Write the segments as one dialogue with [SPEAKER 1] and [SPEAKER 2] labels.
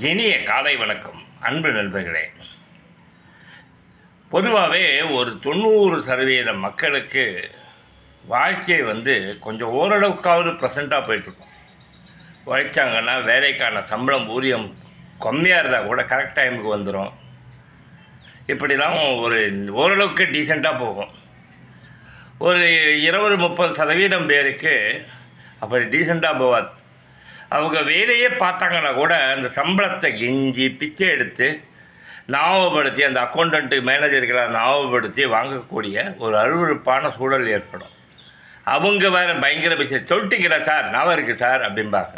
[SPEAKER 1] இனிய காலை வணக்கம் அன்பு நண்பர்களே. பொதுவாகவே ஒரு 90% மக்களுக்கு வாழ்க்கை கொஞ்சம் ஓரளவுக்காவது ப்ரெசண்ட்டாக போயிட்டுருக்கும். உழைச்சாங்கன்னா வேலைக்கான சம்பளம் ஊதியம் கம்மியாக இருந்தால் கூட கரெக்ட் டைமுக்கு வந்துடும். இப்படிலாம் ஓரளவுக்கு டீசெண்டாக போகும். ஒரு 20-30% பேருக்கு அப்படி டீசெண்டாக போகாது. அவங்க வேலையே பார்த்தாங்கன்னா கூட அந்த சம்பளத்தை கெஞ்சி பிச்சை எடுத்து ஞாபகப்படுத்தி அந்த அக்கௌண்டண்ட்டு மேனேஜர்களை ஞாபகப்படுத்தி வாங்கக்கூடிய ஒரு அருவருப்பான சூழல் ஏற்படும். அவங்க வேறு பயங்கர பிச்சை சொல்லிட்டீங்களா சார், ஞாபகம் இருக்குது சார் அப்படிம்பாங்க.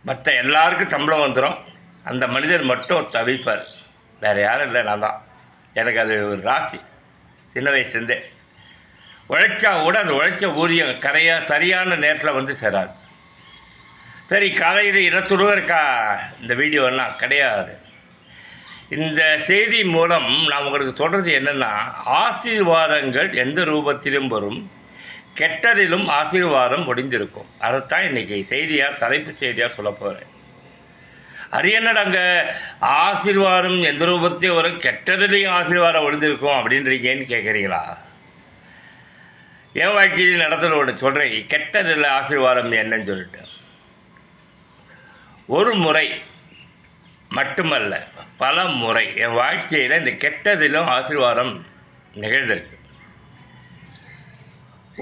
[SPEAKER 1] மற்ற எல்லாருக்கும் சம்பளம் வந்துடும், அந்த மனிதர் மட்டும் தவிப்பார். வேறு யாரும் இல்லை, நான் தான். எனக்கு அது ஒரு ராசி. சின்ன வயசுலேருந்தே உழைச்சா கூட அந்த உழைச்ச ஊதியம் சரியான நேரத்தில் சேராது. சரி, காலையில் இதை சொல்லுவதற்கா இந்த வீடியோலாம் கிடையாது. இந்த செய்தி மூலம் நான் உங்களுக்கு சொல்கிறது என்னென்னா, ஆசீர்வாதங்கள் எந்த ரூபத்திலும் வரும், கெட்டதிலும் ஆசீர்வாதம் முடிந்திருக்கும். அதைத்தான் இன்றைக்கி செய்தியாக தலைப்பு செய்தியாக சொல்ல போகிறேன். அது என்னடாங்க, ஆசீர்வாதம் எந்த ரூபத்தையும் வரும், கெட்டதிலையும் ஆசீர்வாதம் ஒழிந்திருக்கும் அப்படின்றீங்கன்னு கேட்குறீங்களா? என் வாழ்க்கையில் நடத்துகிற ஒன்று சொல்கிறேன். கெட்டதில் ஆசீர்வாதம் என்னன்னு சொல்லிட்டு, ஒரு முறை மட்டுமல்ல, பல முறை என் வாழ்க்கையில் இந்த கெட்டதிலும் ஆசீர்வாதம் நிகழ்ந்திருக்கு.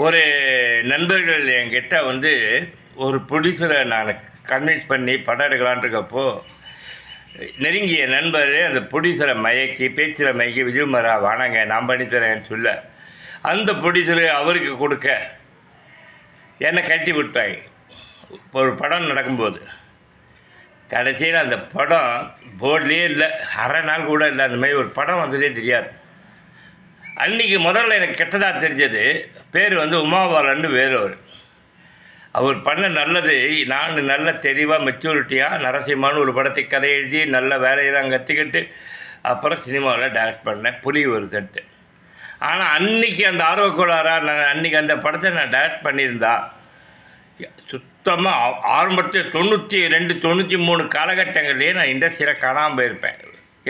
[SPEAKER 1] ஒரு நண்பர்கள் என்கிட்ட ஒரு ப்ரொடியூசரை நான் கன்வின்ஸ் பண்ணி படம் எடுக்கலான்ருக்கப்போ, நெருங்கிய நண்பர் அந்த ப்ரொடியூசரை மயக்கி பேச்சில் மயக்கி விஜயகுமாரா வானாங்க நான் பண்ணித்தரேன்னு சொல்ல, அந்த ப்ரொடியூசரு அவருக்கு கொடுக்க என்னை கட்டி விட்டாங்க. ஒரு படம் நடக்கும்போது கடைசியில் அந்த படம் போர்ட்லேயே இல்லை, அரை நாள் கூட இல்லை. அந்த மாதிரி ஒரு படம் வந்ததே தெரியாது. அன்றைக்கி முதல்ல எனக்கு கெட்டதாக தெரிஞ்சது, பேர் உமாபாலன்னு வேறவர். அவர் பண்ண நல்லது, நான் நல்ல தெளிவாக மெச்சூரிட்டியாக நரசிம்மான்னு ஒரு படத்தை கதை எழுதி நல்ல வேலையெல்லாம் கற்றுக்கிட்டு அப்புறம் சினிமாவில் டைரக்ட் பண்ணேன், புலி ஒரு செட்டு. ஆனால் அன்றைக்கி அந்த ஆர்வக்கோளாராக நான் அன்றைக்கி அந்த படத்தை நான் டைரக்ட் பண்ணியிருந்தா சுத்தமாக ஆரம்பத்தில் 92-93 காலகட்டங்கள்லேயே நான் இண்டஸ்ட்ரியில் காணாமல் போயிருப்பேன்.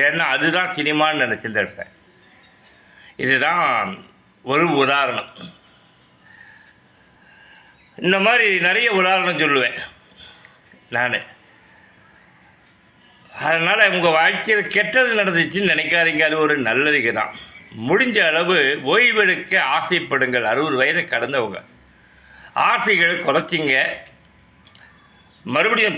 [SPEAKER 1] ஏன்னா அதுதான் சினிமான்னு நினச்சிருந்திருப்பேன். இதுதான் ஒரு உதாரணம். இந்த மாதிரி நிறைய உதாரணம் சொல்லுவேன் நான். அதனால் உங்கள் வாழ்க்கையில் கெட்டது நடந்துச்சுன்னு நினைக்காதீங்க, அது ஒரு நல்லதுக்கு தான். முடிஞ்ச அளவு ஓய்வெடுக்க ஆசைப்படுங்கள். 60 வயதை கடந்தவங்க ஆசைகளை குறைச்சிங்க. மறுபடியும்